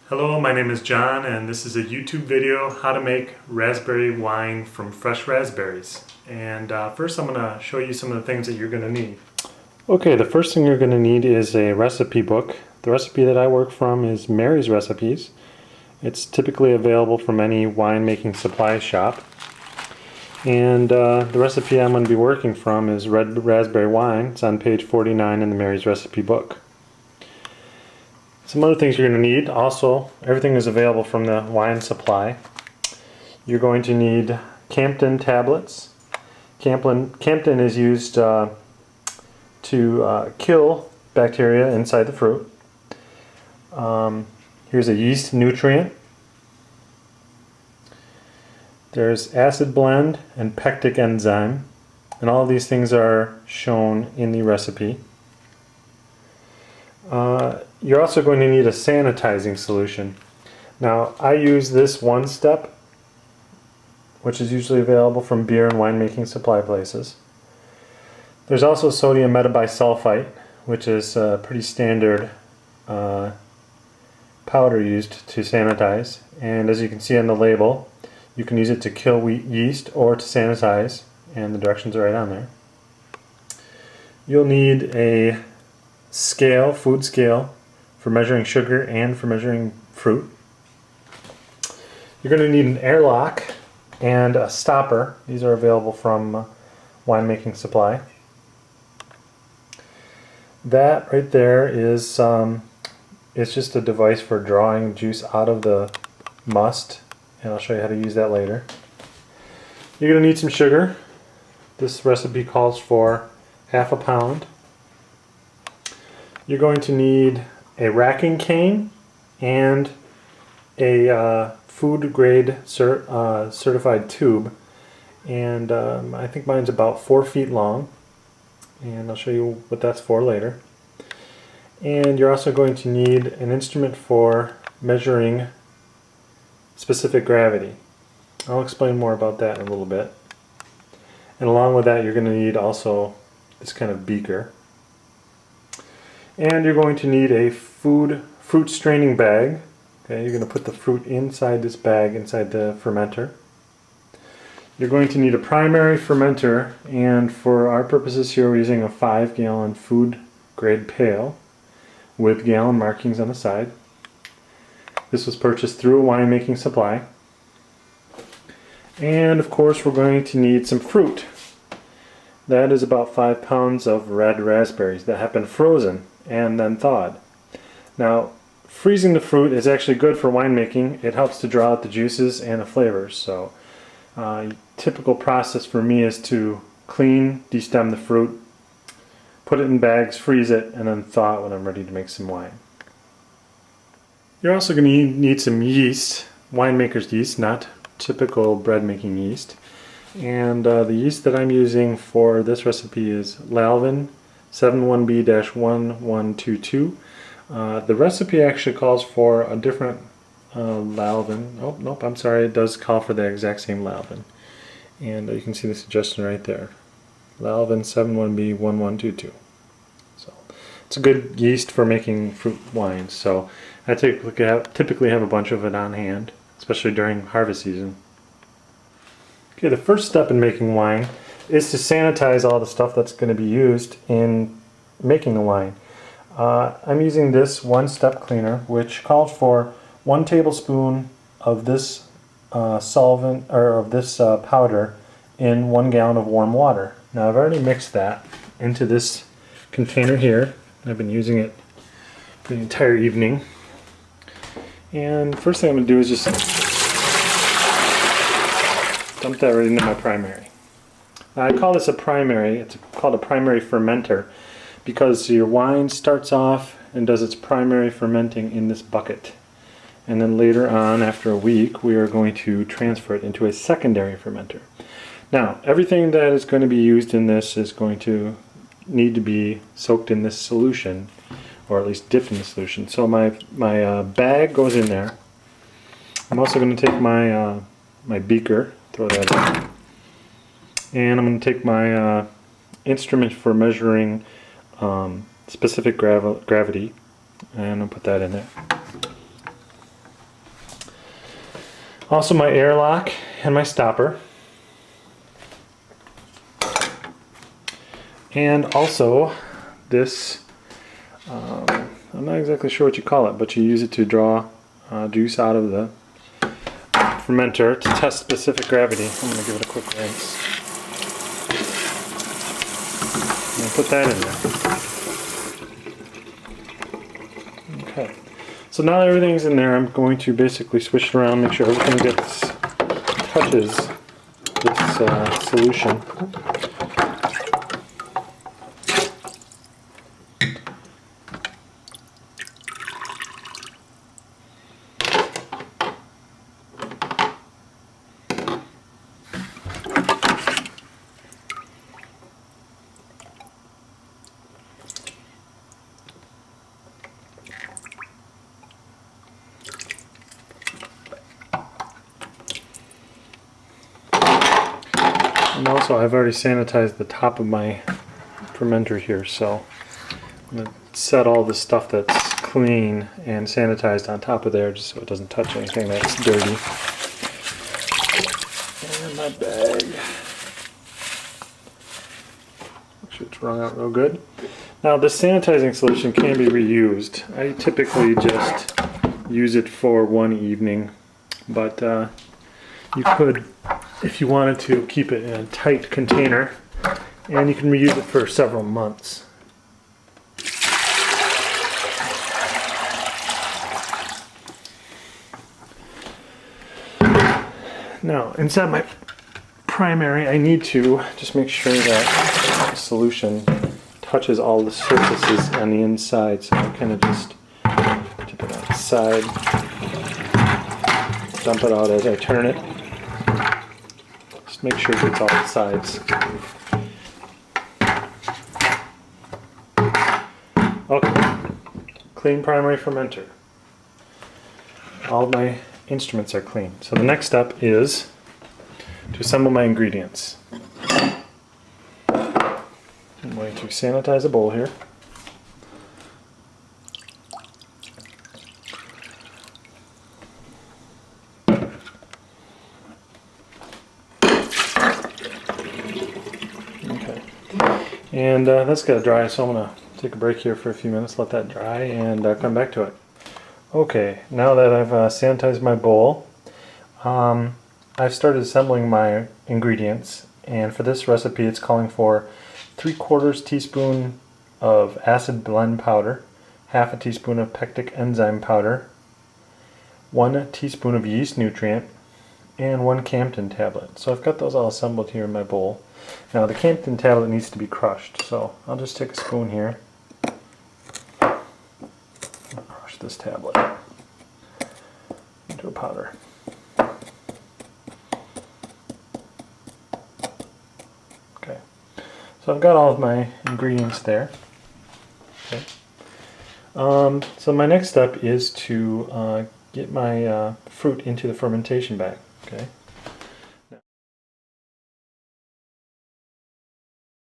Hello, my name is John and this is a YouTube video how to make raspberry wine from fresh raspberries. And first I'm going to show you some of the things that you're going to need. Okay, the first thing you're going to need is a recipe book. The recipe that I work from is Mary's Recipes. It's typically available from any winemaking supply shop. And the recipe I'm going to be working from is red raspberry wine. It's on page 49 in the Mary's Recipe book. Some other things you're going to need, also, everything is available from the wine supply. You're going to need Campden tablets. Campden is used to kill bacteria inside the fruit. Here's a yeast nutrient. There's acid blend and pectic enzyme. And all of these things are shown in the recipe. You're also going to need a sanitizing solution. Now, I use this one step, which is usually available from beer and winemaking supply places. There's also sodium metabisulfite, which is a pretty standard powder used to sanitize. And as you can see on the label, you can use it to kill wheat yeast or to sanitize, and the directions are right on there. You'll need a scale, food scale, for measuring sugar and for measuring fruit. You're going to need an airlock and a stopper. These are available from winemaking supply. That right there is it's just a device for drawing juice out of the must, and I'll show you how to use that later. You're going to need some sugar. This recipe calls for ½ pound. You're going to need a racking cane and a food grade certified tube, and I think mine's about 4 feet long, and I'll show you what that's for later. And you're also going to need an instrument for measuring specific gravity. I'll explain more about that in a little bit. And along with that, you're going to need also this kind of beaker. And you're going to need a fruit straining bag. Okay, you're going to put the fruit inside this bag, inside the fermenter. You're going to need a primary fermenter, and for our purposes here we're using a 5-gallon food grade pail with gallon markings on the side. This was purchased through a winemaking supply. And of course we're going to need some fruit. That is about 5 pounds of red raspberries that have been frozen and then thawed. Now, freezing the fruit is actually good for winemaking. It helps to draw out the juices and the flavors. So, typical process for me is to clean, destem the fruit, put it in bags, freeze it, and then thaw it when I'm ready to make some wine. You're also going to need some yeast, winemaker's yeast, not typical bread making yeast. And the yeast that I'm using for this recipe is Lalvin 71B-1122. The recipe actually calls for a different Lalvin. Oh, nope, I'm sorry, it does call for the exact same Lalvin. And you can see the suggestion right there. Lalvin 71B-1122. So it's a good yeast for making fruit wines. So I typically have a bunch of it on hand, especially during harvest season. Okay, the first step in making wine is to sanitize all the stuff that's going to be used in making the wine. I'm using this one-step cleaner, which calls for 1 tablespoon of this solvent, or of this powder, in 1 gallon of warm water. Now I've already mixed that into this container here. I've been using it for the entire evening. And first thing I'm going to do is just dump that right into my primary. Now, I call this a primary. It's called a primary fermenter because your wine starts off and does its primary fermenting in this bucket. And then later on, after a week, we are going to transfer it into a secondary fermenter. Now, everything that is going to be used in this is going to need to be soaked in this solution, or at least dipped in the solution. So my bag goes in there. I'm also going to take my my beaker, throw that in, and I'm going to take my instrument for measuring specific gravity, and I'll put that in there. Also my airlock and my stopper. And also this, I'm not exactly sure what you call it, but you use it to draw juice out of the fermenter to test specific gravity. I'm going to give it a quick rinse. And put that in there. Okay. So now that everything's in there, I'm going to basically swish it around, make sure everything touches this solution. And also I've already sanitized the top of my fermenter here, so I'm going to set all the stuff that's clean and sanitized on top of there just so it doesn't touch anything that's dirty. And my bag. Make sure it's wrung out real good. Now this sanitizing solution can be reused. I typically just use it for one evening, but you could, if you wanted to, keep it in a tight container, and you can reuse it for several months. Now, inside my primary, I need to just make sure that the solution touches all the surfaces on the inside, so I kind of just tip it on the side, dump it out as I turn it. Just make sure it gets all the sides. Okay, clean primary fermenter. All my instruments are clean. So the next step is to assemble my ingredients. I'm going to sanitize a bowl here. Okay, and that's got to dry, so I'm going to take a break here for a few minutes, let that dry, and come back to it. Okay, now that I've sanitized my bowl, I've started assembling my ingredients, and for this recipe it's calling for 3/4 teaspoon of acid blend powder, 1/2 teaspoon of pectic enzyme powder, 1 teaspoon of yeast nutrient, and 1 Campden tablet. So I've got those all assembled here in my bowl. Now the Campden tablet needs to be crushed, so I'll just take a spoon here and crush this tablet into a powder. Okay, so I've got all of my ingredients there. Okay. So my next step is to get my fruit into the fermentation bag. Okay,